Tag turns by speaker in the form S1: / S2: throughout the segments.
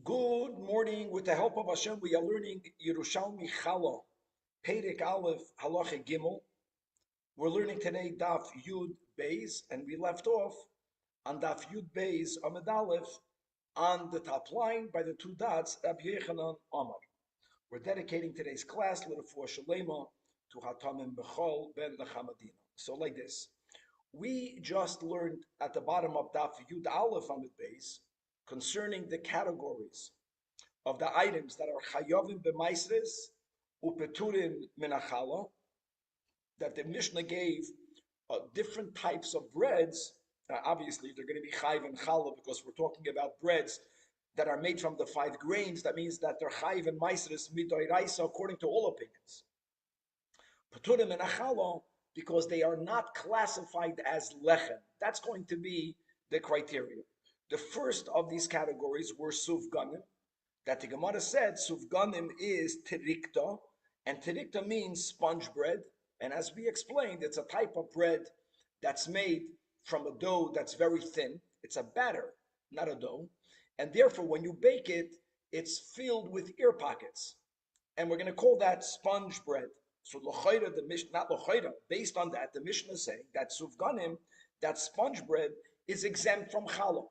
S1: Good morning. With the help of Hashem, we are learning Yerushalmi Chala, Perek Aleph, Halacha Gimel. We're learning today Daf Yud Beis, and we left off on Daf Yud Beis Amud Aleph on the top line by the two dots, Rabbi Yechanan Amar. We're dedicating today's class, L'Refuah Shalema, to Hatamim Bechol ben Nechamadina. So like this, we just learned at the bottom of Daf Yud Aleph Amud Beis concerning the categories of the items that are chayovim b'maisres upeturim minachala, that the Mishnah gave different types of breads. Obviously, they're going to be chayiv and challah because we're talking about breads that are made from the 5 grains. That means that they're chayiv and maisres midoiraisa according to all opinions. Peturim minachala because they are not classified as lechem. That's going to be the criteria. The first of these categories were sufganim, that the Gemara said sufganim is terikta, and terikta means sponge bread. And as we explained, it's a type of bread that's made from a dough that's very thin. It's a batter, not a dough. And therefore, when you bake it, it's filled with ear pockets. And we're going to call that sponge bread. So l'chayra, the Mishnah, not l'chayra, based on that, the Mishnah is saying that sufganim, that sponge bread, is exempt from challah.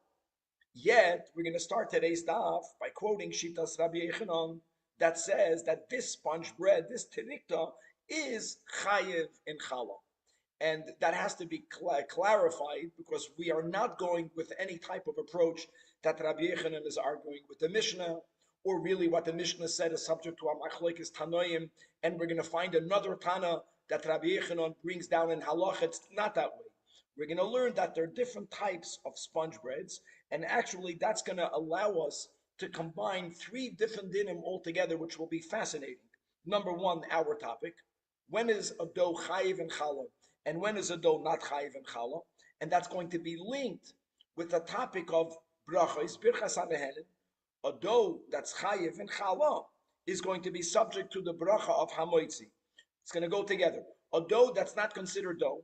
S1: Yet, we're going to start today's daf by quoting Shitas Rabbi Yechanan that says that this sponge bread, this terikta, is chayiv in challah. And that has to be clarified because we are not going with any type of approach that Rabbi Yechanan is arguing with the Mishnah, or really what the Mishnah said is subject to a machlokes tanoim, and we're going to find another Tana that Rabbi Yechanan brings down in halach. It's not that way. We're going to learn that there are different types of sponge breads, and actually that's going to allow us to combine 3 different dinim altogether, which will be fascinating. Number one, our topic. When is a dough chayiv and challah, and when is a dough not chayiv and challah? And that's going to be linked with the topic of brachos, birchas hamehenen. A dough that's chayiv and challah is going to be subject to the bracha of hamoitzi. It's going to go together. A dough that's not considered dough,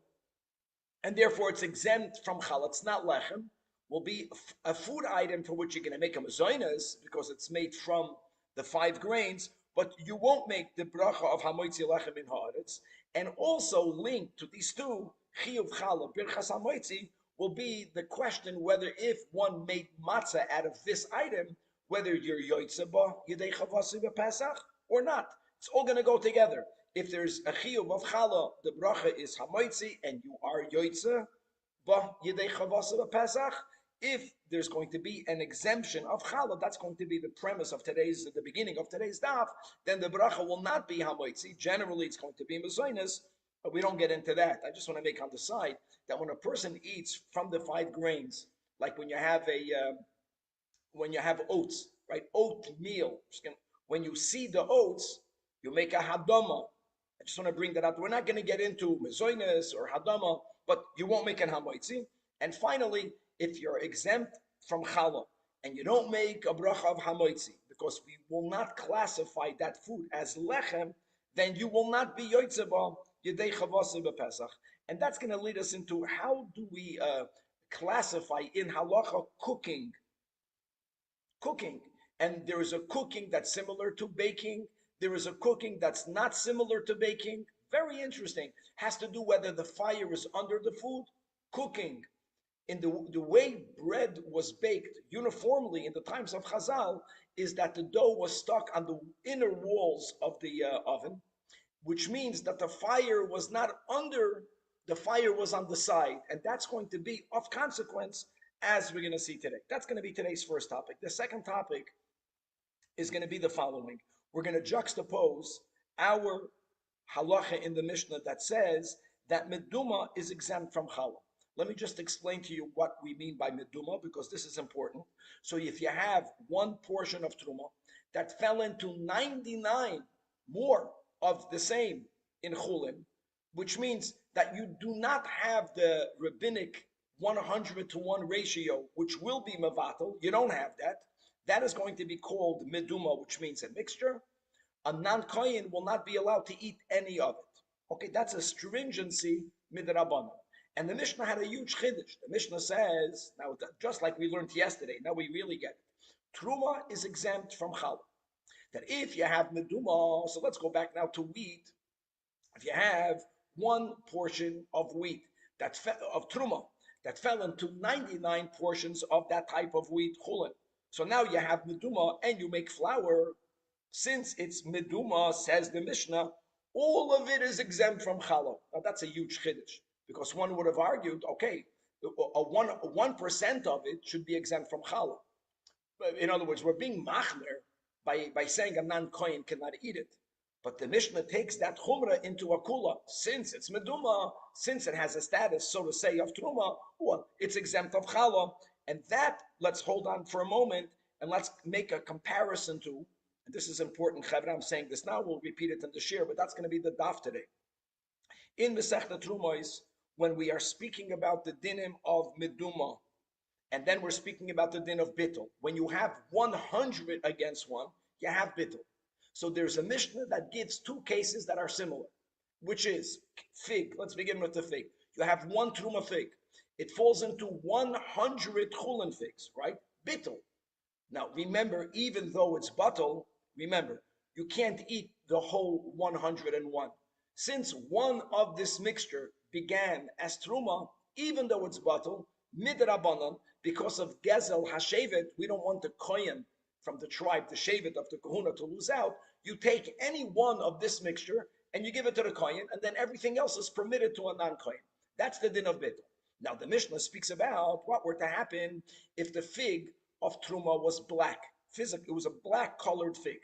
S1: and therefore it's exempt from challah, it's not lechem, will be a food item for which you're going to make a mezainas because it's made from the 5 grains, but you won't make the bracha of hamoitzi lechem in haaretz. And also linked to these two, chiyuv challah, birchas hamoitzi, will be the question whether if one made matzah out of this item, whether you're yoytze ba yedei chavasi b'pesach or not. It's all going to go together. If there's a chiyuv of challah, the bracha is hamoitzi, and you are yoytze ba yedei chavasi b'pesach. If there's going to be an exemption of challah, that's going to be the premise of the beginning of today's daf, then the bracha will not be hamoitzi. Generally, it's going to be mezainas, but we don't get into that. I just want to make on the side that when a person eats from the 5 grains, like when you have oats, right? Oatmeal. When you see the oats, you make a hadama. I just want to bring that up. We're not going to get into mezainas or hadama, but you won't make an hamoitzi. And finally, if you're exempt from challah and you don't make a bracha of hamoitzi because we will not classify that food as lechem, then you will not be yoytze ba yedei chavasi b'pesach. And that's going to lead us into how do we classify in halacha cooking. And there is a cooking that's similar to baking. There is a cooking that's not similar to baking. Very interesting. Has to do whether the fire is under the food. Cooking. In the way bread was baked uniformly in the times of Chazal is that the dough was stuck on the inner walls of the oven, which means that the fire was not under, the fire was on the side. And that's going to be of consequence, as we're going to see today. That's going to be today's first topic. The second topic is going to be the following. We're going to juxtapose our halacha in the Mishnah that says that meduma is exempt from challah. Let me just explain to you what we mean by meduma, because this is important. So if you have one portion of truma that fell into 99 more of the same in chulin, which means that you do not have the rabbinic 100-to-1 ratio, which will be mevatel. You don't have that. That is going to be called meduma, which means a mixture. A non-kohen will not be allowed to eat any of it. Okay, that's a stringency midrabanan. And the Mishnah had a huge chiddush. The Mishnah says, now just like we learned yesterday, now we really get it. Truma is exempt from challah. That if you have meduma, so let's go back now to wheat. If you have one portion of wheat of truma that fell into 99 portions of that type of wheat chulin, so now you have meduma and you make flour. Since it's meduma, says the Mishnah, all of it is exempt from challah. Now that's a huge chiddush, because one would have argued, okay, a 1% of it should be exempt from challah. In other words, we're being machmer by saying a non-kohen cannot eat it. But the Mishnah takes that chumrah into a kula. Since it's meduma, since it has a status, so to say, of truma, well, it's exempt of challah. And that, let's hold on for a moment, and let's make a comparison to, and this is important, Chavra, I'm saying this now, we'll repeat it in the shir, but that's going to be the daf today. In Masechta Trumois, when we are speaking about the dinim of meduma, and then we're speaking about the din of bittul. When you have 100 against one, you have bittul. So there's a Mishnah that gives two cases that are similar, which is fig. Let's begin with the fig. You have one truma fig. It falls into 100 chulin figs, right? Bittul. Now remember, even though it's batal, remember, you can't eat the whole 101. Since one of this mixture began as truma, even though it's batal, midrabanan, because of gezel hashevet, we don't want the kohen from the tribe, the shevet of the kahuna, to lose out. You take any one of this mixture and you give it to the kohen, and then everything else is permitted to a non-kohen. That's the din of bittul. Now the Mishnah speaks about what were to happen if the fig of truma was black. Physically, it was a black colored fig,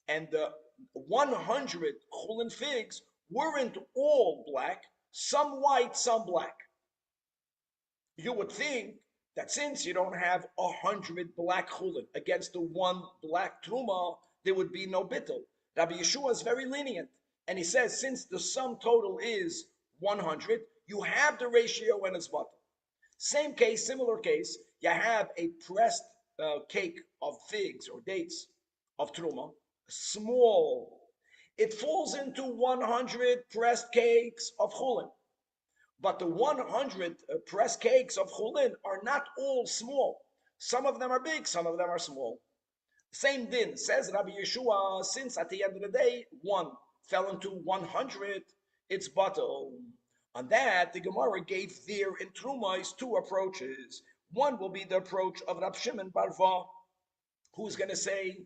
S1: and the 100 chulin figs weren't all black, some white, some black. You would think that since you don't have 100 black chulin against the one black truma, there would be no bittul. Rabbi Yeshua is very lenient, and he says since the sum total is 100, you have the ratio when it's batal. Same case, similar case, you have a pressed cake of figs or dates of truma, small. It falls into 100 pressed cakes of chulin. But the 100 pressed cakes of chulin are not all small. Some of them are big, some of them are small. Same din, says Rabbi Yeshua, since at the end of the day, one fell into 100, it's batal. On that, the Gemara gave there in Trumais two approaches. One will be the approach of Rab Shimon Barva, who's going to say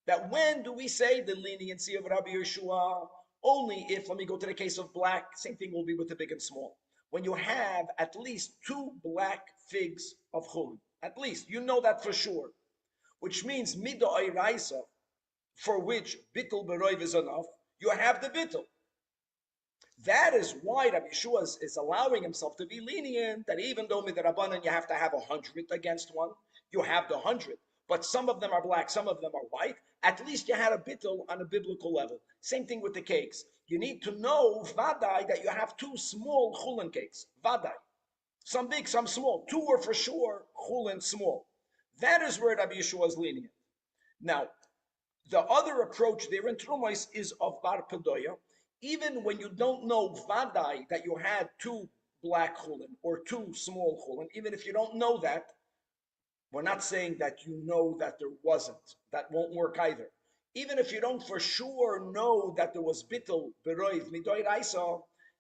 S1: that when do we say the leniency of Rabbi Yeshua? Only if, let me go to the case of black, same thing will be with the big and small. When you have at least two black figs of chulin, at least, you know that for sure, which means mida oiraisa, for which bittul beroiv is enough, you have the bittul. That is why Rabbi Yeshua is allowing himself to be lenient, that even though midrabanan you have to have 100 against one, you have the 100, but some of them are black, some of them are white, at least you had a bittul on a biblical level. Same thing with the cakes. You need to know, vadai, that you have two small chulin cakes, vadai. Some big, some small. Two are for sure chulin small. That is where Rabbi Yeshua is lenient. Now, the other approach there in Trumais is of bar pedoya. Even when you don't know vadai that you had two black chulin or two small chulin, even if you don't know that, we're not saying that you know that there wasn't. That won't work either. Even if you don't for sure know that there was bittul beroiv midoy raisa,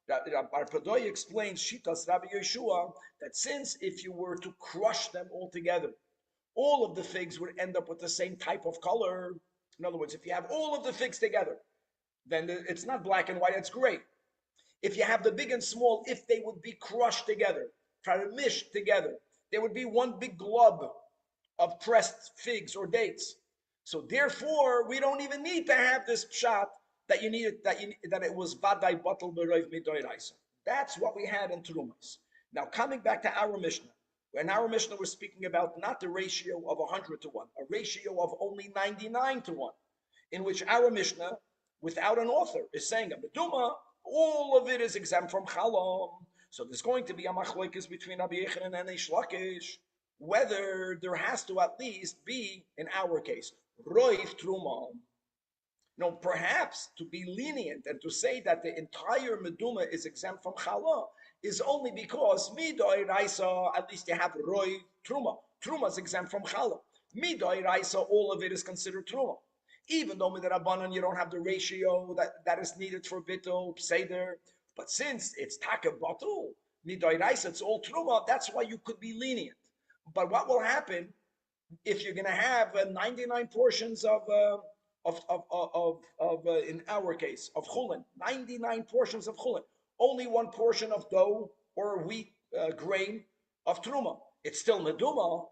S1: Bar Padoy explains Shitas Rabbi Yeshua that since if you were to crush them all together, all of the figs would end up with the same type of color. In other words, if you have all of the figs together, then it's not black and white, it's gray. If you have the big and small, if they would be crushed together, try to mish together, there would be one big glob of pressed figs or dates. So therefore, we don't even need to have this pshat that you needed, that it was vadai batal beroiv midoy raisa. That's what we had in Trumas. Now coming back to our Mishnah, in our Mishnah we're speaking about not the ratio of 100 to 1, a ratio of only 99 to 1, in which our Mishnah, without an author, is saying a meduma, all of it is exempt from chalom. So there's going to be a machlokes between Rabbi Yechanan and Eish Lakish, whether there has to at least be, in our case, roiv truma. No, perhaps to be lenient and to say that the entire meduma is exempt from challah is only because midoi raisa, at least you have roiv truma. Truma is exempt from challah. Midoiraisa, all of it is considered truma. Even though midrabanan you don't have the ratio that is needed for bittul pseder, but since it's taka batul midoiraisa, it's all truma. That's why you could be lenient. But what will happen if you're going to have 99 portions in our case of chulin, 99 portions of chulin, only one portion of dough or wheat grain of truma. It's still meduma,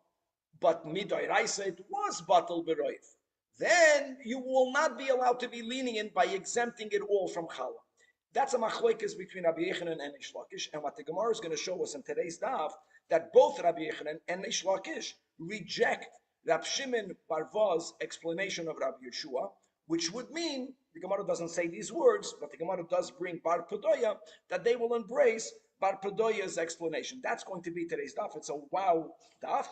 S1: but midoiraisa it was batal beroif. Then you will not be allowed to be lenient by exempting it all from challah. That's a machlokes between Rabbi Yechanan and Ish Lakish, and what the Gemara is going to show us in today's daf, that both Rabbi Yechanan and Ish Lakish reject Rab Shimon bar Vaz's explanation of Rabbi Yeshua, which would mean, the Gemara doesn't say these words, but the Gemara does bring Bar Padoya, that they will embrace Bar Padoya's explanation. That's going to be today's daf. It's a wow daf.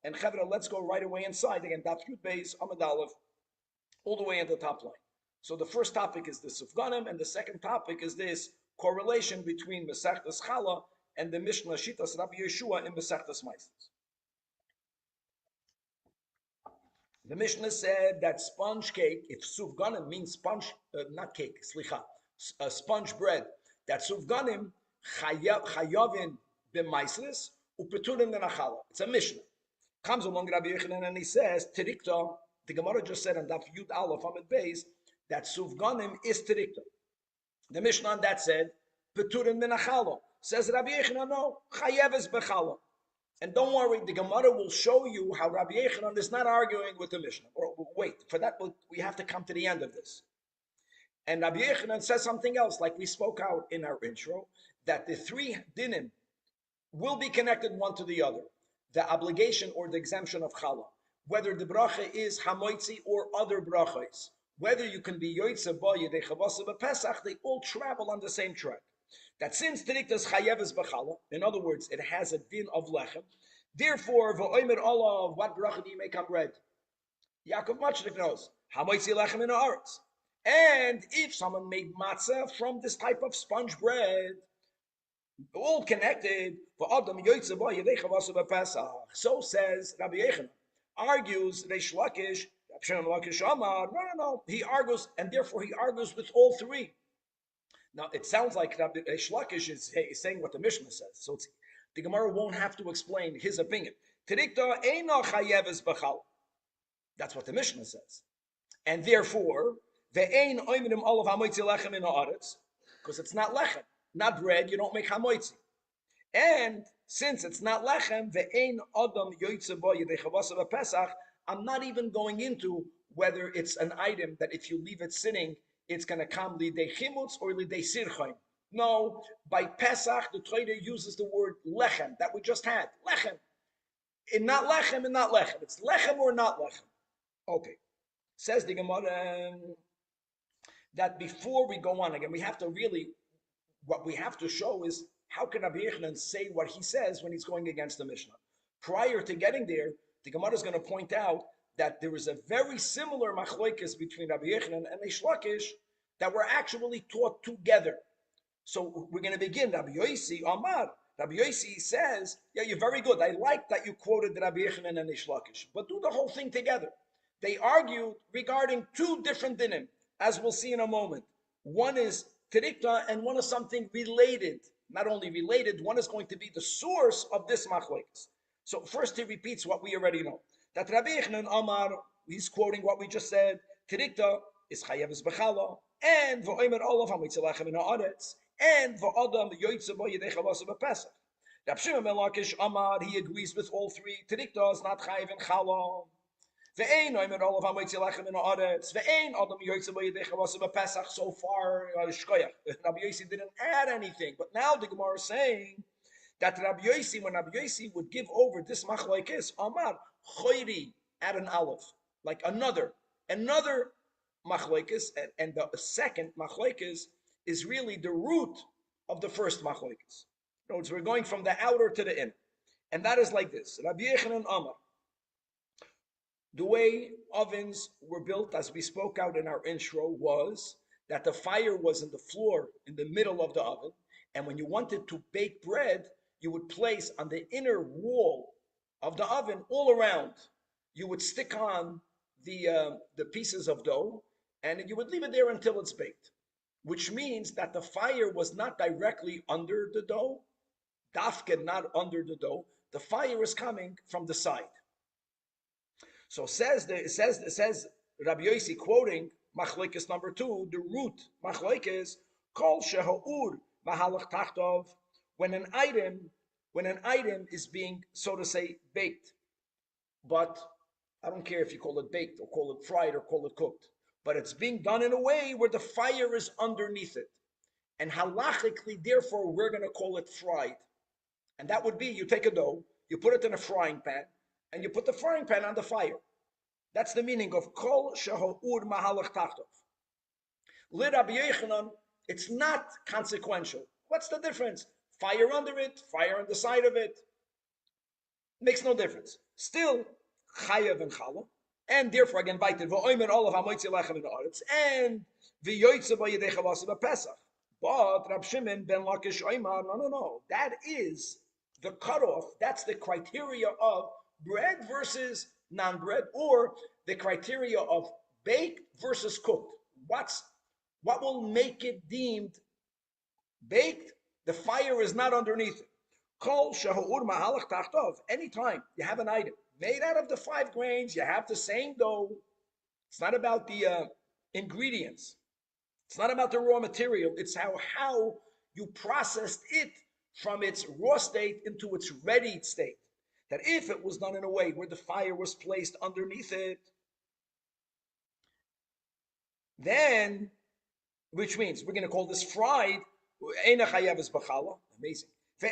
S1: And Chevra, let's go right away inside. Again, daf Yud Beis Amud Aleph, all the way at the top line. So the first topic is the Sufganim, and the second topic is this correlation between Masechtas Chala and the Mishnah Shitas Rabbi Yeshua in Masechtas Maaseh. The Mishnah said that sponge cake, if Sufganim means sponge, not cake, slicha, sponge bread, that Sufganim chayavin b'maislis upeturim benachala. It's a Mishnah. Comes along Rabbi Yechanan and he says, Tirikta, the Gemara just said on Daf Yud Aleph Amud Beis, that Sufganim is Tirikta. The Mishnah on that said, Peturim benachala. Says Rabbi Yechanan, no, Chayev is bechala. And don't worry, the Gemara will show you how Rabbi Yechanan is not arguing with the Mishnah. Or wait, for that we have to come to the end of this. And Rabbi Yechanan says something else, like we spoke out in our intro, that the three dinim will be connected one to the other. The obligation or the exemption of challah, whether the bracha is hamoitzi or other brachas, whether you can be yoitze ba yedei chavasa b'pesach, they all travel on the same track. That since Tiriktas chayev is b'challah, in other words, it has a din of lechem. Therefore, v'oimer olav, what bracha do you make on bread? Yaakov Machnik knows hamoitzi lechem in haaretz. And if someone made matzah from this type of sponge bread, all connected, so says Rabbi Yechanan. Argues Reish Lakish, no. He argues, and therefore he argues with all three. Now it sounds like Rabbi Reish Lakish is saying what the Mishnah says. So the Gemara won't have to explain his opinion. That's what the Mishnah says. And therefore, because it's not lechem. Not bread, you don't make hamoitzi. And since it's not lechem, ve'ein adam yoytze bo yedei chavasa b'pesach, I'm not even going into whether it's an item that if you leave it sitting, it's going to come lidei chimutz or lidei sirchaim. No, by Pesach, the Torah uses the word lechem, that we just had. Lechem. And not lechem and not lechem. It's lechem or not lechem. Okay. Says the Gemara that before we go on, again, we have to really, what we have to show is how can Rabbi Yechanan say what he says when he's going against the Mishnah? Prior to getting there, the Gemara is going to point out that there is a very similar machlokes between Rabbi Yechanan and Reish Lakish that were actually taught together. So we're going to begin. Rabbi Yosi Amar. Rabbi Yosi says, yeah, you're very good. I like that you quoted Rabbi Yechanan and Reish Lakish, but do the whole thing together. They argued regarding two different dinim, as we'll see in a moment. One is Tirikta and one is something related. Not only related, one is going to be the source of this machlokes. So first he repeats what we already know. That Rabbi Yechanan Amar, he's quoting what we just said, Tirikta is chayev is bechala, and v'oimer olav hamitzalachem in haaretz, and v'adam yoytze bo yedei chavasa b'pesach. Rab Shimon ben Lakish Amar, he agrees with all three. Tirikta is not chayev in chala. Ve'ein oimer olav hamitzalachem in haaretz, ve'ein adam yoytze bo yedei chavasa b'pesach. So far, shkoyach. Rabbi Yosi didn't add anything, but now the Gemara is saying that Rabbi Yosi, when Rabbi Yosi would give over this machlokes, Amar choyri, add an aleph, like another machlokes, and the second machlokes is really the root of the first machlokes. In other words, we're going from the outer to the inner, and that is like this. Rabbi Yechanan Amar. The way ovens were built, as we spoke out in our intro, was that the fire was in the floor, in the middle of the oven, and when you wanted to bake bread, you would place on the inner wall of the oven all around you would stick on the pieces of dough, and you would leave it there until it's baked, which means that the fire was not directly under the dough, dafke not under the dough. The fire is coming from the side. So says Rabbi Yossi, quoting Machlekes number 2, the root Machlekes kol shehaur mahalach tachtov, when an item is being, so to say, baked, but I don't care if you call it baked or call it fried or call it cooked, but it's being done in a way where the fire is underneath it. And halachically, therefore, we're going to call it fried. And that would be, you take a dough, you put it in a frying pan, and you put the frying pan on the fire. That's the meaning of kol shehaur mahalach tachtov. L'Rabbi Yochanan, it's not consequential. What's the difference? Fire under it, fire on the side of it. Makes no difference. Still, chayav and challah, and therefore again invited v'oimer olav hamoitzi lechem in haaretz, and v'yoytze b'yedei chavasa b'pesach. But Rab Shimon ben Lakish Oimar, no. That is the cutoff. That's the criteria of bread versus non-bread, or the criteria of baked versus cooked. What will make it deemed baked? The fire is not underneath it. Kol shehaur mahalach tachtov. Anytime you have an item made out of the 5 grains, you have the same dough. It's not about the ingredients. It's not about the raw material. It's how you processed it from its raw state into its ready state. That if it was done in a way where the fire was placed underneath it, then, which means we're going to call this fried. Amazing. In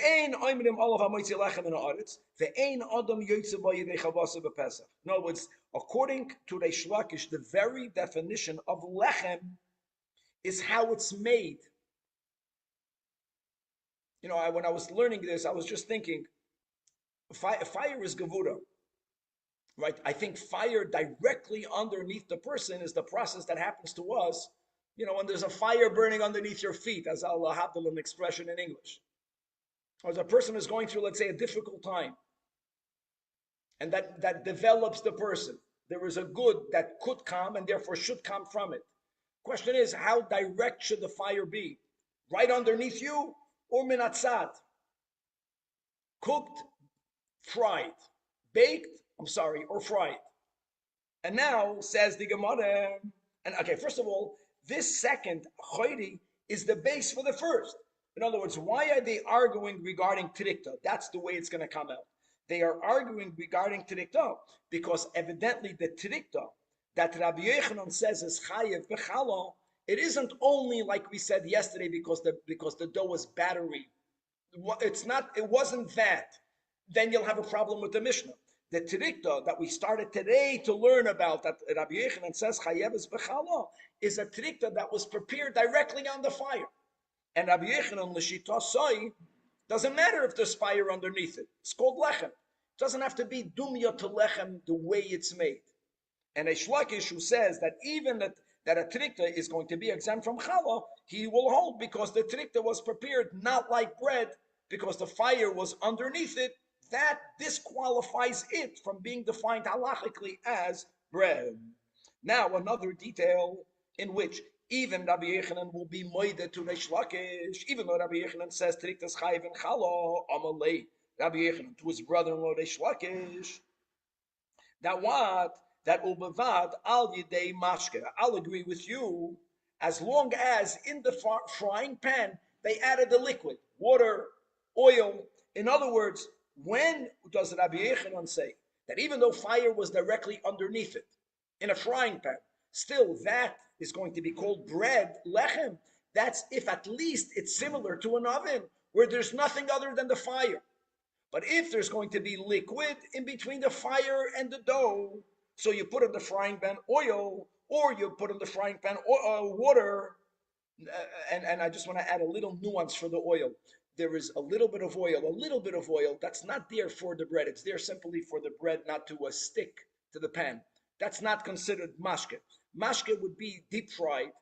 S1: other words, according to Reish Lakish, the very definition of lechem is how it's made. When I was learning this, I was just thinking, fire is gevura, right? I think fire directly underneath the person is the process that happens to us. When there's a fire burning underneath your feet, as Allah have an expression in English. Or as a person is going through, let's say, a difficult time, and that develops the person. There is a good that could come and therefore should come from it. Question is, how direct should the fire be? Right underneath you or minatzad? Cooked, fried, baked, or fried. And now, says the Gemara, and okay, first of all, this second, choyri, is the base for the first. In other words, why are they arguing regarding trikta? That's the way it's going to come out. They are arguing regarding trikta because evidently the trikta that Rabbi Yochanan says is chayev b'chala, it isn't only like we said yesterday because the dough was battery. It wasn't that. Then you'll have a problem with the Mishnah. The trikta that we started today to learn about, that Rabbi Yochanan says chayev is b'chala, is a trikta that was prepared directly on the fire. And Rabbi Yochanan l'shita soy, doesn't matter if there's fire underneath it. It's called lechem. It doesn't have to be dumya to lechem the way it's made. And a Shlakish who says that even that a trikta is going to be exempt from challah, he will hold because the trikta was prepared not like bread, because the fire was underneath it, that disqualifies it from being defined halachically as bread. Now, another detail in which even Rabbi Yochanan will be moided to Reish Lakish, even though Rabbi Yochanan says triktas chayiv and challah, amalei Rabbi Yochanan to his brother-in-law Reish Lakish, that what? That ubavad al yidei mashke. I'll agree with you as long as in the frying pan they added the liquid, water, oil. In other words, when does Rabbi Yochanan say that even though fire was directly underneath it in a frying pan, still that is going to be called bread, lechem? That's if at least it's similar to an oven where there's nothing other than the fire. But if there's going to be liquid in between the fire and the dough, so you put in the frying pan oil, or you put in the frying pan water, and I just want to add a little nuance for the oil. There is a little bit of oil that's not there for the bread. It's there simply for the bread not to stick to the pan. That's not considered mashke. Mashke would be deep fried.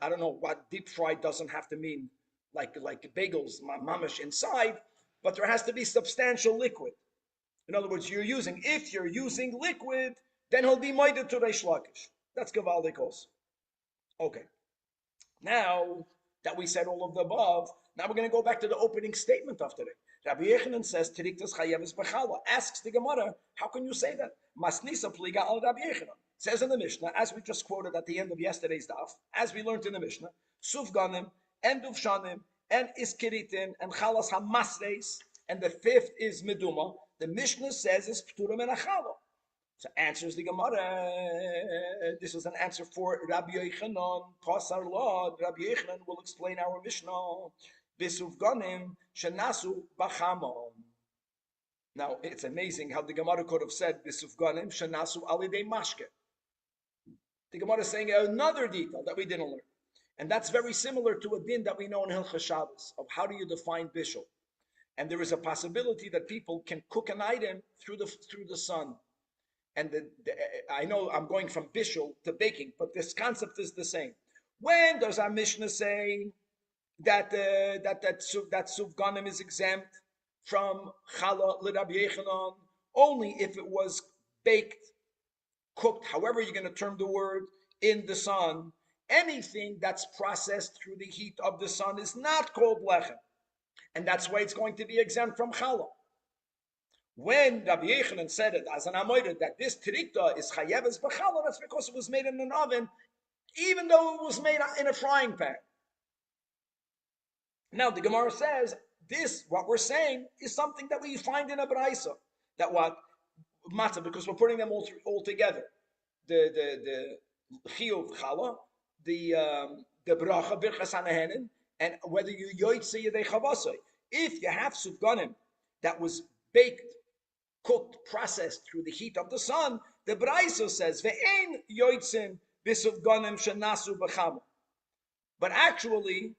S1: I don't know what deep fried doesn't have to mean, like bagels, mamash inside, but there has to be substantial liquid. In other words, if you're using liquid, then he'll be moided to Reish Lakish. That's Gavaldik also. Okay. Now that we said all of the above, now we're going to go back to the opening statement of today. Rabbi Yechanan says, Tiriktas Chayeves B'chala. Asks the Gemara, how can you say that? Masnisa Pliga al Rabbi Yechanan. Says in the Mishnah, as we just quoted at the end of yesterday's daf, as we learned in the Mishnah, Sufganim, and Duvshanim, and Iskiritin, and Chalas HaMasreis, and the fifth is Meduma. The Mishnah says it's Pturim and Achala. So answers the Gemara. This is an answer for Rabbi Yechanan. Pasar Lord. Rabbi Yechanan will explain our Mishnah. Bisufganim shenasu bachamon. Now it's amazing how the Gemara could have said Bisufganim shenasu alidei mashke. The Gemara is saying another detail that we didn't learn, and that's very similar to a din that we know in Hilchos Shabbos of how do you define bishul. And there is a possibility that people can cook an item through the sun. And I know I'm going from bishul to baking, but this concept is the same. When does our Mishnah say that sufganim is exempt from challah l'Rabbi Yechanan? Only if it was baked, cooked, however you're going to term the word, in the sun. Anything that's processed through the heat of the sun is not called lechem, and that's why it's going to be exempt from challah. When Rabbi Yechanan said it as an amoyed that this tirikta is chayeves b'challah, that's because it was made in an oven, even though it was made in a frying pan. Now the Gemara says what we're saying is something that we find in a braisa. That what matzah, because we're putting them all together. The chiyuv challah, the bracha birchas hanehenen, and whether you yoytze yedei chavasai. If you have sufganim that was baked, cooked, processed through the heat of the sun, the Braisa says, "Ve'ein yoitzin b'sufganim shenasu b'chama." But actually,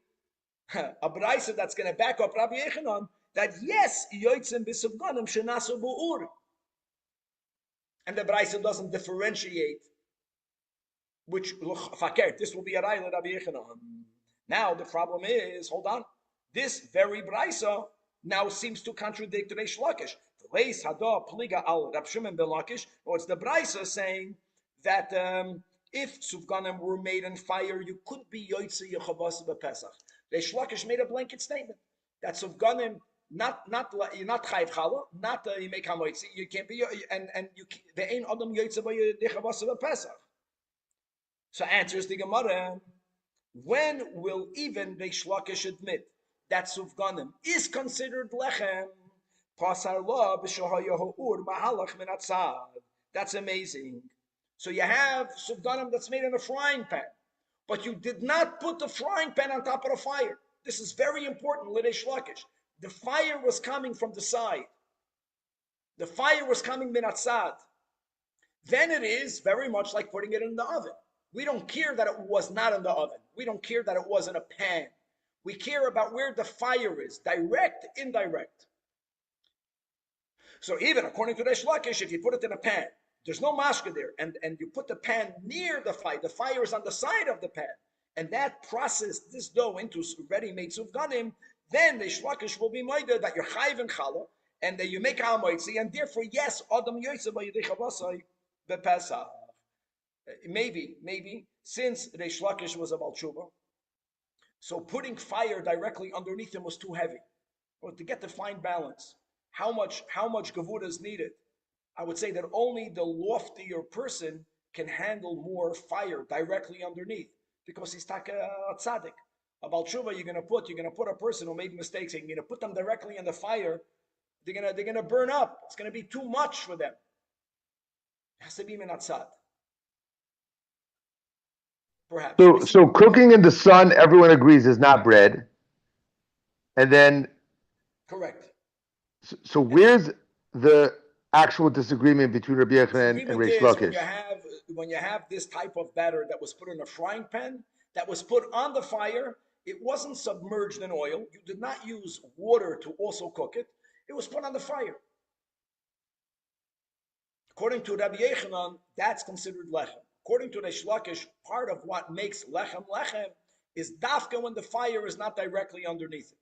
S1: a Braisa that's going to back up Rabbi Yechanan that yes, yoitzin b'sufganim shenasu b'ur, and the Braisa doesn't differentiate which fakir. This will be a raya Rabbi Yechanan. Now the problem is, hold on, this very Braisa now seems to contradict Reish Lakish. Or it's the Braisa saying that if sufganim were made in fire, you could be yoytze yechavas b'Pesach. Reish Lakish made a blanket statement that sufganim you're not chayv challah, not you make hamoitzi, you can't be, and you the ain't adam yoytze yechavas b'Pesach. So answers the Gemara, when will even Reish Lakish admit that sufganim is considered lechem? That's amazing. So you have sufganim that's made in a frying pan, but you did not put the frying pan on top of the fire. This is very important, Reish Lakish. The fire was coming from the side. The fire was coming min atzad. Then it is very much like putting it in the oven. We don't care that it was not in the oven. We don't care that it was in a pan. We care about where the fire is, direct, indirect. So even according to Reish Lakish, if you put it in a pan, there's no mashka there, and you put the pan near the fire is on the side of the pan, and that processed this dough into ready-made sufganim, then Reish Lakish will be moida that you're chayv and challah, and that you make ha'amoitzi, and therefore, yes, adam yoytze b'yedei chavasai b'Pesach. Maybe, since Reish Lakish was a Baal Tshuva, so putting fire directly underneath him was too heavy. Or to get the fine balance, how much gavura is needed? I would say that only the loftier person can handle more fire directly underneath, because he's taka tzaddik. A Baal Tshuva, you're gonna put a person who made mistakes, and you're gonna put them directly in the fire, they're gonna burn up. It's gonna be too much for them. It has to be min atzad. Perhaps.
S2: So cooking in the sun, everyone agrees, is not bread. And then,
S1: correct.
S2: So where's the actual disagreement between Rabbi Yechanan and Reish Lakish?
S1: When you have this type of batter that was put in a frying pan, that was put on the fire, it wasn't submerged in oil. You did not use water to also cook it. It was put on the fire. According to Rabbi Yechanan, that's considered lechem. According to Reish Lakish, part of what makes lechem is dafka when the fire is not directly underneath it.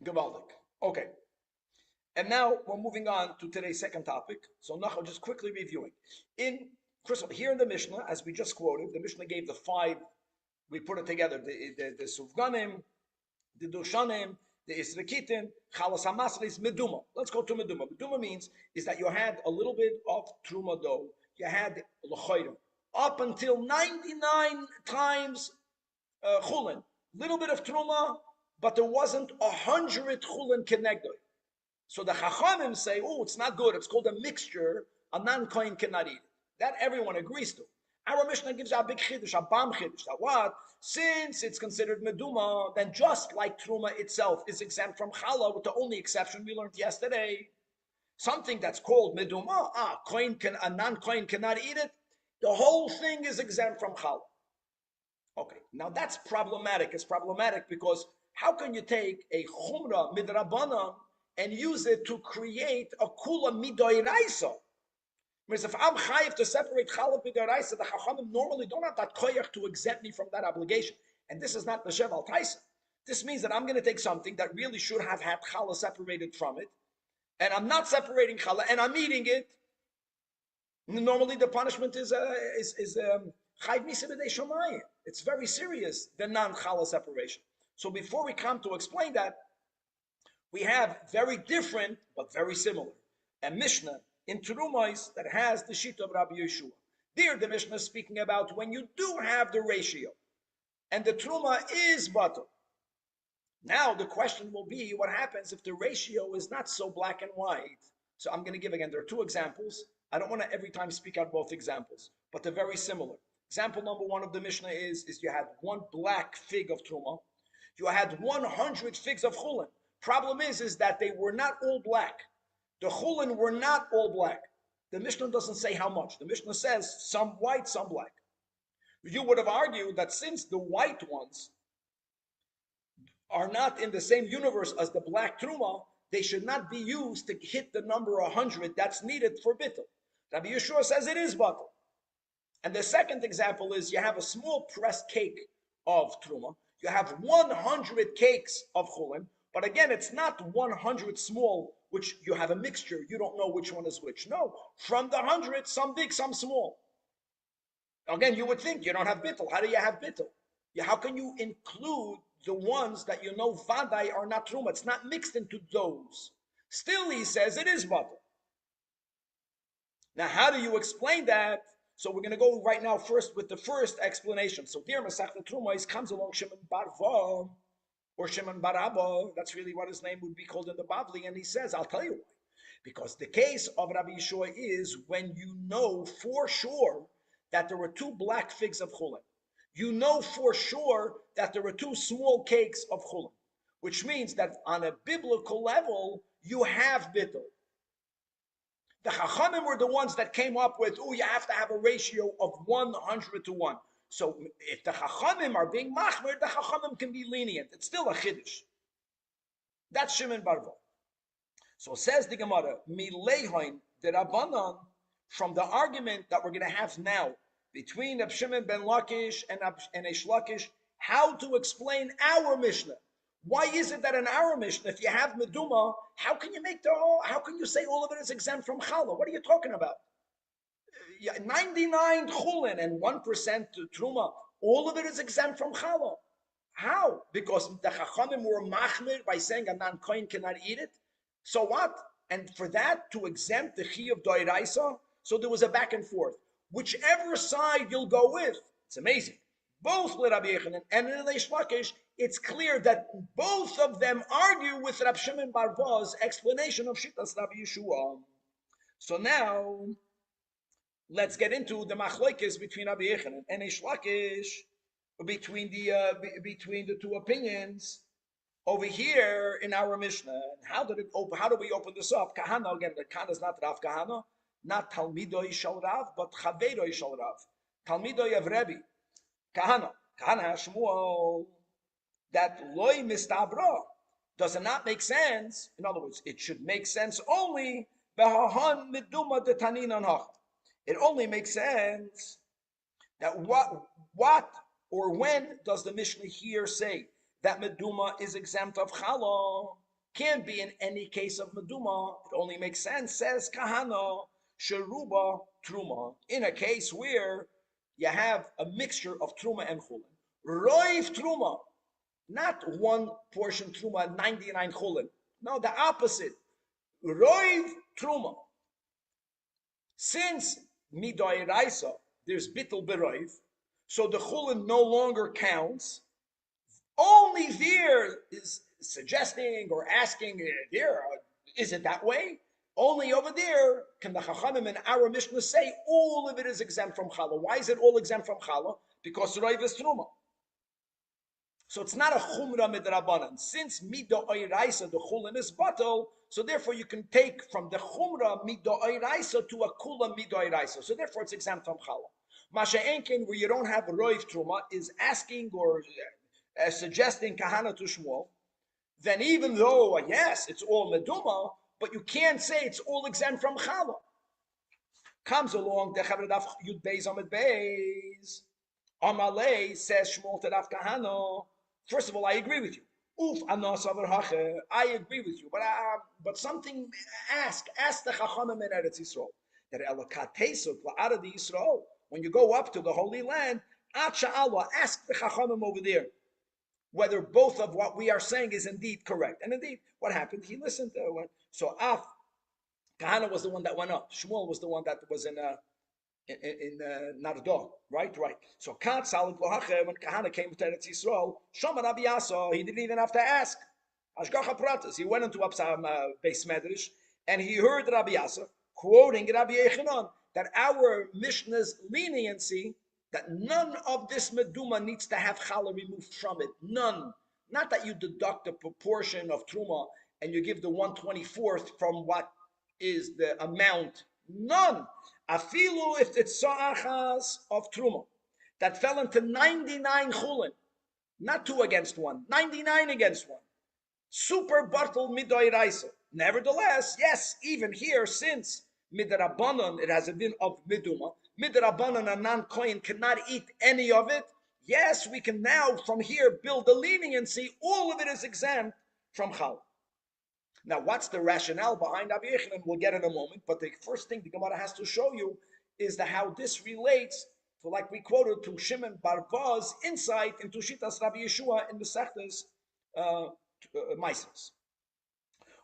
S1: Gewaldig. Okay. And now we're moving on to today's second topic. So Nachal, just quickly reviewing. First of all, here in the Mishnah, as we just quoted, the Mishnah gave the five, we put it together, the Sufganim, the Dushanim, the Isrikitin, Chalas HaMasris, Meduma. Let's go to Meduma. Meduma means is that you had a little bit of Truma dough. You had L'choyrim. Up until 99 times Chulin. Little bit of Truma, but there wasn't 100 Chulin Kenegdoi. So the Chachamim say, oh, it's not good. It's called a mixture. A non-kohen cannot eat it. That everyone agrees to. Our Mishnah gives a big chiddush, a bam chiddush. That what? Since it's considered meduma, then just like truma itself is exempt from challah, with the only exception we learned yesterday, something that's called meduma, a non-kohen cannot eat it. The whole thing is exempt from challah. Okay, now that's problematic. It's problematic because how can you take a chumrah midrabanan and use it to create a kula midoiraisa? Whereas if I'm chayiv to separate challah midoiraisa, the chachamim normally don't have that koyach to exempt me from that obligation. And this is not the shev al taisa. This means that I'm going to take something that really should have had challah separated from it, and I'm not separating challah, and I'm eating it. Normally the punishment is chayiv misa b'dei shomayim. It's very serious, the non-challah separation. So before we come to explain that, we have very different but very similar a Mishnah in Terumais that has the sheet of Rabbi Yeshua. There, the Mishnah is speaking about when you do have the ratio, and the Truma is butter. Now the question will be, what happens if the ratio is not so black and white? So I'm going to give again. There are two examples. I don't want to every time speak out both examples, but they're very similar. Example number one of the Mishnah is you had one black fig of Truma, you had 100 figs of Chulin. Problem is that they were not all black. The Chulin were not all black. The Mishnah doesn't say how much. The Mishnah says some white, some black. You would have argued that since the white ones are not in the same universe as the black Truma, they should not be used to hit the number 100 that's needed for bittul. Rabbi Yeshua says it is bittul. And the second example is you have a small pressed cake of Truma. You have 100 cakes of Chulin, but again, it's not 100 small, which you have a mixture. You don't know which one is which. No, from the 100, some big, some small. Again, you would think you don't have bittul. How do you have bittul? How can you include the ones that you know vadai are not truma? It's not mixed into those. Still, he says it is bittul. Now, how do you explain that? So we're going to go right now first with the first explanation. So dear Masechta Trumos comes along Shimon Bar Va or Shimon Bar Abba. That's really what his name would be called in the Bavli. And he says, I'll tell you why. Because the case of Rabbi Yeshua is when you know for sure that there were two black figs of chulin. You know for sure that there were two small cakes of chulin, which means that on a biblical level, you have bittul. The Chachamim were the ones that came up with, you have to have a ratio of 100 to 1. So if the Chachamim are being machmer, the Chachamim can be lenient. It's still a chiddush. That's Shimon Bar Va. So says the Gemara, Mileihoin the Rabbanan, from the argument that we're going to have now between Reb Shimon ben Lakish and Eish Lakish, how to explain our Mishnah. Why is it that in our Mishnah, if you have Meduma, how can you say all of it is exempt from Challah? What are you talking about? 99 Chulin and 1% Truma, all of it is exempt from Challah. How? Because the Chachamim were machmir by saying a non-kohen cannot eat it. So what? And for that to exempt the Chi of Doiraisa, so there was a back and forth. Whichever side you'll go with, it's amazing. Both Rabbi Yechanan and Eish Lakish, it's clear that both of them argue with Rab Shimon Bar Va's explanation of Shittas Rabbi Yeshua. So now, let's get into the machlokes between Rabbi Yechanan and Eish Lakish, between the two opinions over here in our Mishnah. How do we open this up? Kahana, again, the Kahana is not Rav Kahana, not Talmidoi Shal Rav, but Chavedoi Shal Rav. Talmidoi of Rabbi. Kahana Shmuel, that loy mistabra does it not make sense? In other words, it should make sense only behahan miduma de taninan hach. It only makes sense that what or when does the Mishnah here say that meduma is exempt of challah? Can't be in any case of meduma. It only makes sense, says Kahana, sheruba truma. In a case where you have a mixture of truma and chulin. Roiv truma, not one portion truma, 99 chulin. No, the opposite. Roiv truma. Since midoi raisa, there's bittul beroiv, so the chulin no longer counts. Only there is suggesting or asking, there, is it that way? Only over there can the Chachamim and our Mishnah say all of it is exempt from challah. Why is it all exempt from challah? Because roiv is truma. So it's not a chumra midrabanan. Since mida oiraisa, the chulin is batal, so therefore you can take from the chumra mida oiraisa to a kula mida oiraisa. So therefore it's exempt from challah. Masha enkin, where you don't have roiv truma, is asking or suggesting kahana to Shmuel, then even though, yes, it's all meduma, but you can't say it's all exempt from challah. Comes along, the Chavradaf Yud Beis Amid Beis. Amalei says Shmuel to Rav Kahana. First of all, I agree with you. Uf anas aver hache. I agree with you, but something. Ask the Chachamim in Eretz Yisrael that elakatesuk la'ara di Yisrael. When you go up to the Holy Land, acha Allah, ask the Chachamim over there whether both of what we are saying is indeed correct. And indeed, what happened? He listened to it. So Kahana was the one that went up. Shmuel was the one that was in Nardo, right? So when Kahana came to Eretz Yisrael, Shomar Rabbi Yasa, he didn't even have to ask. Ashgacha Pratis. He went into Beis Medrash and he heard Rabbi Yasa quoting Rabbi Yechanan that our Mishnah's leniency, that none of this meduma needs to have challah removed from it. None. Not that you deduct a proportion of truma and you give the 1/24th from what is the amount. None. Afilu if it's sa'achas of truma that fell into 99 chulin, not 2 against 1, 99 against 1. Super bartel midoi raisa. Nevertheless, yes, even here, since midrabanan, it has a din of miduma. Midrabanan, a non-kohen cannot eat any of it. Yes, we can now from here build a leniency. All of it is exempt from chal. Now, what's the rationale behind Rabbi Yechanan? We'll get in a moment. But the first thing the Gemara has to show you is how this relates to, like we quoted, to Shimon Bar Vaz's insight into Shitas Rabbi Yeshua in the Sechtes Maisos.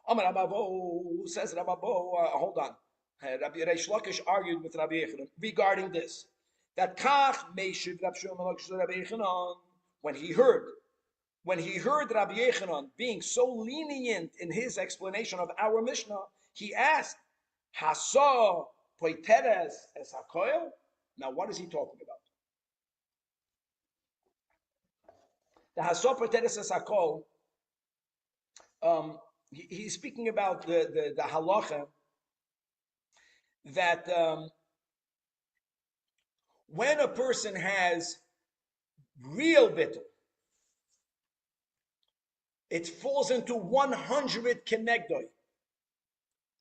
S1: Amar Rababo says Rababo, hold on. Rabbi Reish Lakish argued with Rabbi Yechanan regarding this. That Kach Meishiv Rabbi Yechanan, when he heard Rabbi Yechanan being so lenient in his explanation of our Mishnah, he asked, Hasa Poiteres es Hakoil? Now what is he talking about? The Hasa Poiteres es Hakoil, he's speaking about the halacha that when a person has real bittul, it falls into 100 kenegdoi.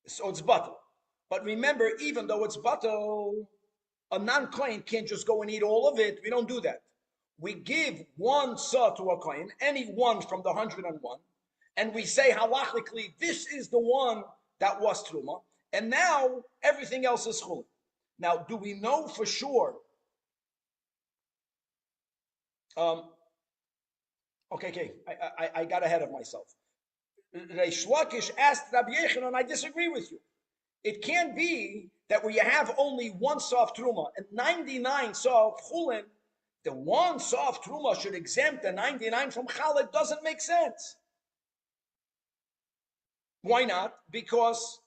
S1: So it's batal. But remember, even though it's batal, a non-kohen can't just go and eat all of it. We don't do that. We give one saw to a kohen, any one from the 101, and we say halachically, this is the one that was truma, and now everything else is chulin. Now, do we know for sure? Okay, I got ahead of myself. Reish Lakish asked Rabbi Yechanan, I disagree with you. It can't be that where you have only one saw of truma and 99 saw of chulin, the one saw of truma should exempt the 99 from challah. It doesn't make sense. Why not? Because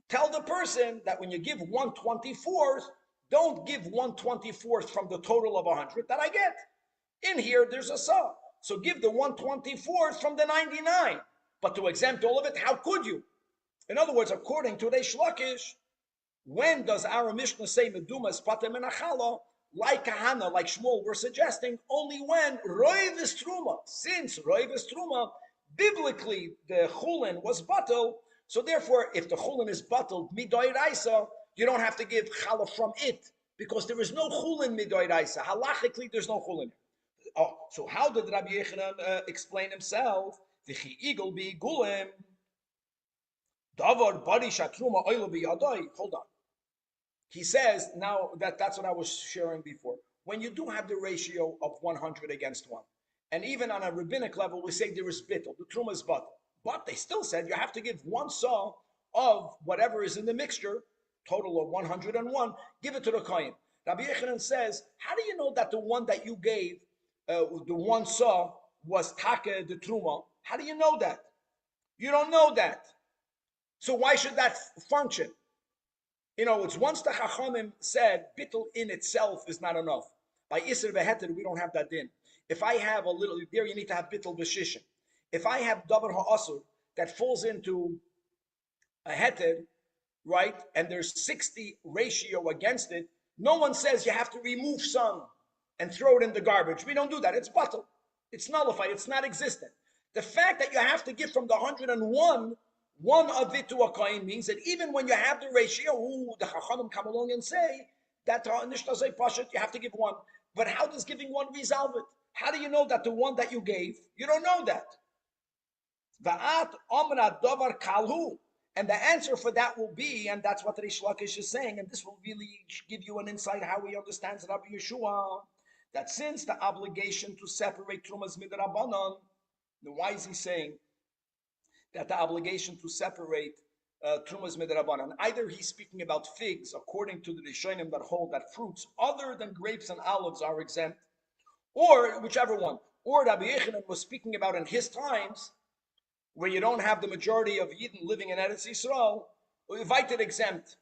S1: tell the person that when you give 1/24th, don't give 1/24th from the total of 100 that I get. In here, there's a saw. So give the 1/24th from the 99. But to exempt all of it, how could you? In other words, according to Reish Lakish, when does our Mishnah say meduma is patem and achala? Like Kahana, like Shmuel, we're suggesting only when roiv is truma. Since roiv is truma, biblically the chulin was batel. So therefore, if the chulin is batel midoi raisa, you don't have to give challah from it because there is no chulin midoi raisa. Halachically, there's no chulin. Oh, so how did Rabbi Yechanan explain himself? V'chi igul bi'igulim. Davar bari shatruma oil biyadai. Hold on. He says, now that's what I was sharing before. When you do have the ratio of 100 against 1, and even on a rabbinic level, we say there is bittul, the truma is batel. But they still said you have to give one saw of whatever is in the mixture, total of 101, give it to the kohen. Rabbi Yechanan says, how do you know that the one that you gave, the one saw, was taka the truma? How do you know that? You don't know that. So why should that function? You know, it's once the Chachamim said bittul in itself is not enough. By Isser v'heter, we don't have that din. If I have a little, there you need to have bittul v'shishin. If I have davar ha'asur that falls into a heter, right, and there's 60 ratio against it, no one says you have to remove some and throw it in the garbage. We don't do that. It's batal. It's nullified. It's not existent. The fact that you have to give from the 101 one of it to a kohen means that even when you have the ratio, the Chachamim come along and say that you have to give one. But how does giving one resolve it? How do you know that the one that you gave, you don't know that? Va'at omra davar kalhu. And the answer for that will be, and that's what Rish Lakish is saying, and this will really give you an insight how he understands Rabbi Yeshua, that since the obligation to separate Trumas Midrabanan, then why is he saying that the obligation to separate Trumas Midrabanan? Either he's speaking about figs, according to the Rishonim that hold that fruits other than grapes and olives are exempt, or whichever one. Or Rabbi Yechanan was speaking about in his times, where you don't have the majority of Yidden living in Eretz Yisrael, invited exempt.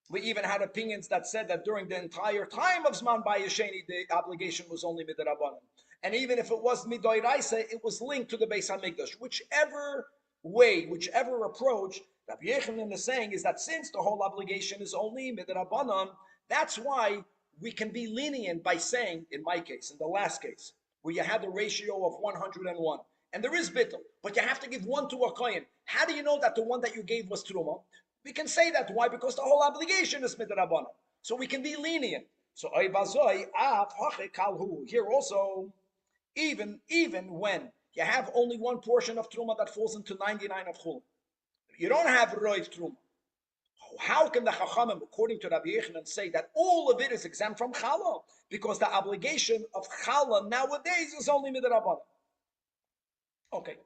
S1: We even had opinions that said that during the entire time of Zman Bayesheni, the obligation was only midrabanan. And even if it was midoiraisa, it was linked to the Beis Hamikdash. Whichever way, whichever approach, Rabbi Yechanan is saying is that since the whole obligation is only midrabanan, that's why we can be lenient by saying, in my case, in the last case, where you had the ratio of 101, and there is bittul, but you have to give one to a kohen. How do you know that the one that you gave was truma? We can say that. Why? Because the whole obligation is midrabanan. So we can be lenient. So here also, even when you have only one portion of truma that falls into 99 of chulin, you don't have roiv truma. How can the Chachamim, according to Rabbi Yechanan, say that all of it is exempt from challah? Because the obligation of challah nowadays is only midrabanan. Okay.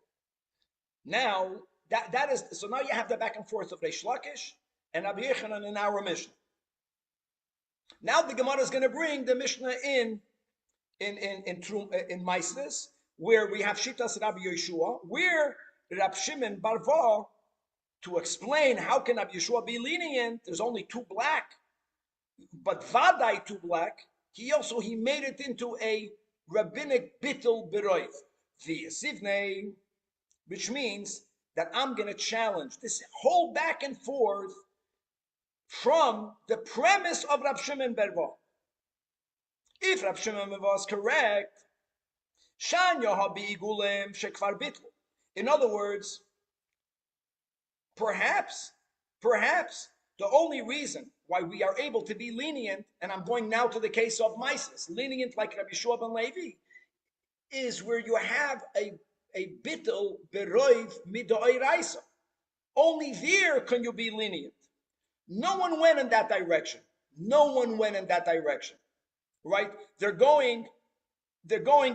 S1: Now that is so. Now you have the back and forth of Reish Lakish and Rabbi Yechanan in our Mishnah. Now the Gemara is going to bring the Mishnah in Maisnes, where we have Shitas Rabbi Yeshua, where Rab Shimon Barva, to explain how can Rabbi Yeshua be lenient. There's only two black, but Vadai two black. He made it into a rabbinic bittul beroiv. The Sivnei, which means that I'm going to challenge this whole back and forth from the premise of Rab Shimon Berva. If Rab Shimon Berva is correct, Shan Yohabi Igulem Shekvar Bitl. In other words, perhaps the only reason why we are able to be lenient, and I'm going now to the case of Mises, lenient like Rabbi Yeshua ben Levi, is where you have a bittul beroiv midoiraisa. Only there can you be lenient. No one went in that direction. No one went in that direction, right? They're going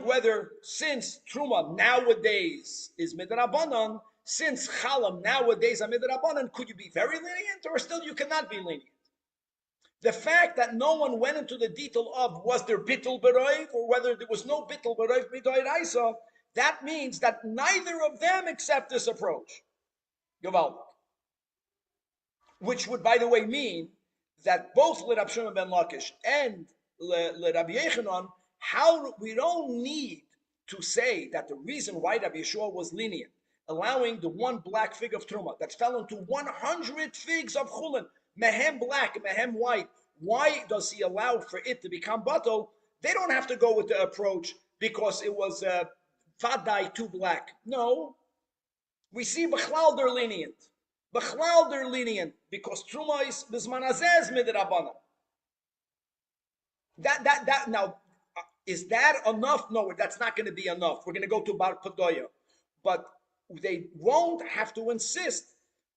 S1: whether since truma nowadays is midrabanan, since chalam nowadays are midrabanan, could you be very lenient, or still you cannot be lenient? The fact that no one went into the detail of was there bittul beroiv or whether there was no bittul beroiv midoiraisa, that means that neither of them accept this approach. Gewalt. Which would, by the way, mean that both Rab Shimon ben Lakish and Rabbi Yechanan, how we don't need to say that the reason why Rabbi Yeshua was lenient, allowing the one black fig of Truma that fell into 100 figs of Chulin, mehem black, mehem white, why does he allow for it to become batal? They don't have to go with the approach because it was vadai too black. No. We see Bechlal they're lenient. Bechlal they're lenient because Truma is Bizman Azez midrabanan. That now, is that enough? No, that's not going to be enough. We're going to go to Bar Padoya. But they won't have to insist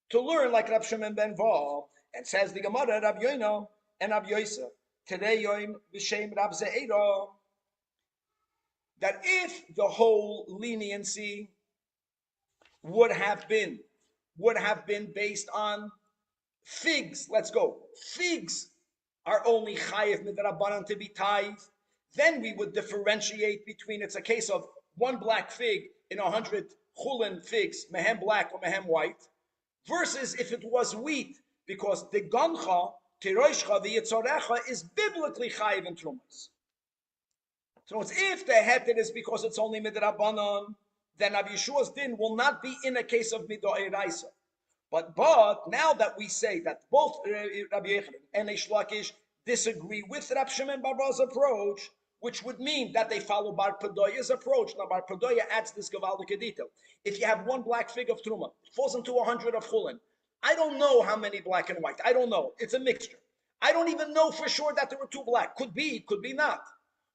S1: to learn like Rab Shimon ben Val. And says the Gemara, Rab Yoino and Rab Yosef, today Yoim b'shem Rab Ze'era, that if the whole leniency would have been based on figs, let's go. Figs are only chayiv midrabanan to be tithe. Then we would differentiate between, it's a case of one black fig in 100 chulin figs, mehem black or mehem white, versus if it was wheat, because the gancha, tiroishcha, the yitzorecha is biblically chayiv in trumas. So it's if the heter is because it's only midrabanan, then Rabbi Yeshua's din will not be in a case of midoiraisa. But now that we say that both Rabbi Yochanan and Eish Lakish disagree with Rab Shimon bar Ba's approach, which would mean that they follow Bar Padoya's approach. Now Bar Padoya adds this gavaldik detail. If you have one black fig of truma, it falls into 100 of chulin. I don't know how many black and white. I don't know. It's a mixture. I don't even know for sure that there were two black. Could be not.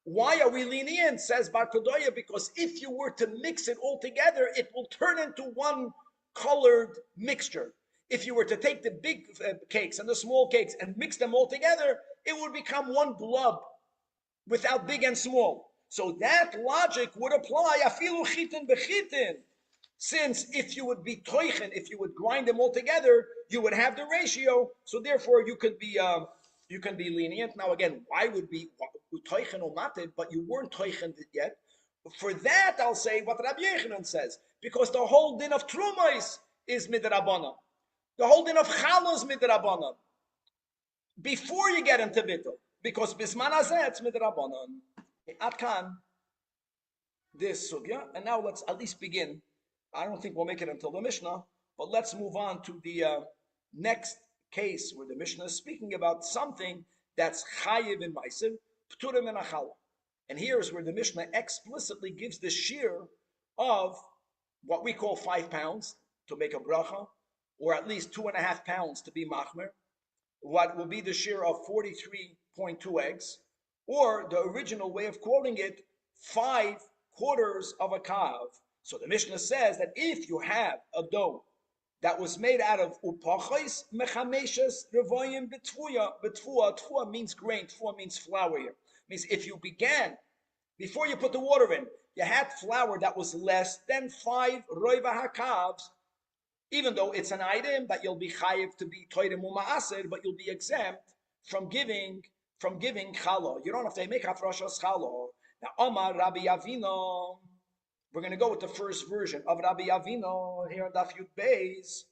S1: Why are we lenient, says Bar Padoya? Because if you were to mix it all together, it will turn into one colored mixture. If you were to take the big cakes and the small cakes and mix them all together, it would become one blob without big and small. So that logic would apply afilu chitin bechitin. Since if you would be toichen, if you would grind them all together, you would have the ratio. So therefore, you can be lenient. Now again, why would be toichen or mated? But you weren't toichen yet. For that, I'll say what Rabbi Yochanan says, because the whole din of trumais is midrabanan. The whole din of challah is midrabanan. Before you get into bittul, because bisman hazeh it's midrabanan. Atkan this sugya, and now let's at least begin. I don't think we'll make it until the Mishnah, but let's move on to the next case where the Mishnah is speaking about something that's chayiv in ma'aser, pturim and achala. And here's where the Mishnah explicitly gives the shear of what we call 5 pounds to make a bracha, or at least 2.5 pounds to be machmer, what will be the shear of 43.2 eggs, or the original way of quoting it, 5 quarters of a kav. So the Mishnah says that if you have a dough that was made out of upachos mechameshes revoyim betfuya. Tfuya means grain. Tfuya means flour here. Means if you began, before you put the water in, you had flour that was less than 5 roiva hakavs, even though it's an item that you'll be chayiv to be toirim uma'aser, but you'll be exempt from giving challah. You don't have to make hafrashas challah. Now, Omar Rabbi Avino. We're going to go with the first version of Rabbi Avino here on Daf Yud Beis.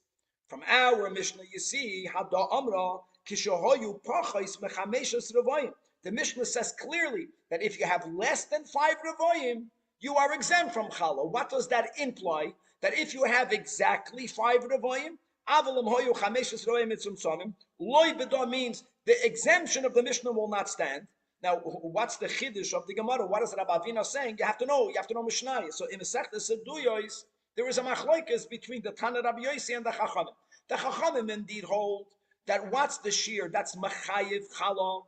S1: From our Mishnah, you see, Hada Amra Kishahoyu Pachais Mechameshes Revoyim. The Mishnah says clearly that if you have less than 5 Revoyim, you are exempt from Challah. What does that imply? That if you have exactly 5 Revoyim, Avalim Hoyu Chameshes Revoyim Mitzum Loi Beda means the exemption of the Mishnah will not stand. Now, what's the chiddush of the Gemara? What is Rabbi Avina saying? You have to know Mishnah. So in Masechta Seduyos, there is a machlokes between the Tana Rabbi Yossi and the Chachamim. The Chachamim indeed hold that what's the shear? That's machayiv challah,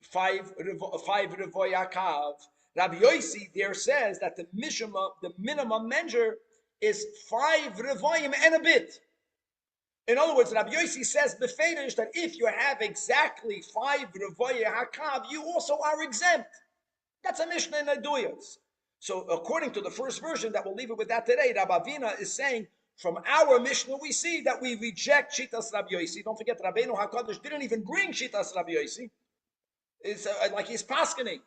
S1: 5 revoyakav. Rabbi Yossi there says that the minimum measure is 5 revoyim and a bit. In other words, Rabbi Yossi says befeirish that if you have exactly 5 revoye hakav, you also are exempt. That's a Mishnah in Aduyos. So according to the first version, that we'll leave it with that today, Rabbi Avina is saying, from our Mishnah we see that we reject Shitas Rabbi Yossi. Don't forget, Rabbeinu HaKadosh didn't even bring Shitas Rabbi Yossi. It's like he's paskening.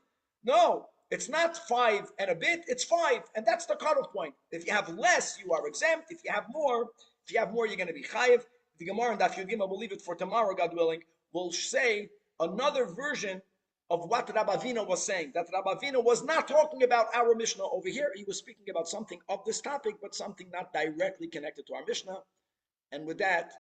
S1: No, it's not 5 and a bit, it's 5. And that's the cutoff point. If you have less, you are exempt. If you have more, you're going to be chayiv. The Gemara and Daf Yud Gimel, we'll leave it for tomorrow, God willing, will say another version of what Rabbi Avina was saying. That Rabbi Avina was not talking about our Mishnah over here. He was speaking about something of this topic, but something not directly connected to our Mishnah. And with that,